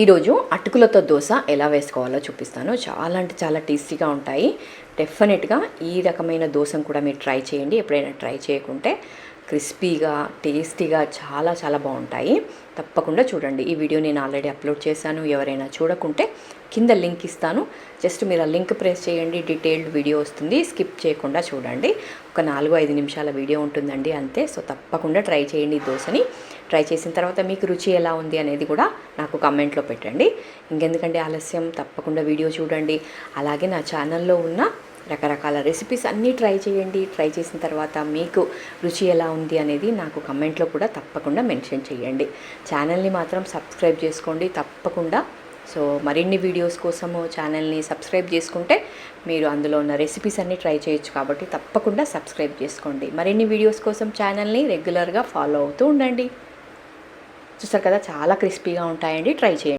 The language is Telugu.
ఈరోజు అటుకులతో దోశ ఎలా వేసుకోవాలో చూపిస్తాను. చాలా అంటే చాలా టేస్టీగా ఉంటాయి. డెఫినెట్గా ఈ రకమైన దోశను కూడా మీరు ట్రై చేయండి. ఎప్పుడైనా ట్రై చేయకుంటే క్రిస్పీగా టేస్టీగా చాలా చాలా బాగుంటాయి. తప్పకుండా చూడండి. ఈ వీడియో నేను ఆల్రెడీ అప్లోడ్ చేశాను. ఎవరైనా చూడకుంటే కింద లింక్ ఇస్తాను. జస్ట్ మీరు ఆ లింక్ ప్రెస్ చేయండి, డీటెయిల్డ్ వీడియో వస్తుంది. స్కిప్ చేయకుండా చూడండి. ఒక 4-5 నిమిషాల వీడియో ఉంటుందండి అంతే. సో తప్పకుండా ట్రై చేయండి ఈ దోశని. ట్రై చేసిన తర్వాత మీకు రుచి ఎలా ఉంది అనేది కూడా నాకు కమెంట్లో పెట్టండి. ఇంకెందుకంటే ఆలస్యం, తప్పకుండా వీడియో చూడండి. అలాగే నా ఛానల్లో ఉన్న రకరకాల రెసిపీస్ అన్నీ ట్రై చేయండి. ట్రై చేసిన తర్వాత మీకు రుచి ఎలా ఉంది అనేది నాకు కమెంట్లో కూడా తప్పకుండా మెన్షన్ చేయండి. ఛానల్ని మాత్రం సబ్స్క్రైబ్ చేసుకోండి తప్పకుండా. సో మరిన్ని వీడియోస్ కోసము ఛానల్ని సబ్స్క్రైబ్ చేసుకుంటే మీరు అందులో ఉన్న రెసిపీస్ అన్నీ ట్రై చేయొచ్చు. కాబట్టి తప్పకుండా సబ్స్క్రైబ్ చేసుకోండి. మరిన్ని వీడియోస్ కోసం ఛానల్ని రెగ్యులర్గా ఫాలో అవుతూ ఉండండి. చూస్తారు కదా, చాలా క్రిస్పీగా ఉంటాయండి. ట్రై చేయండి.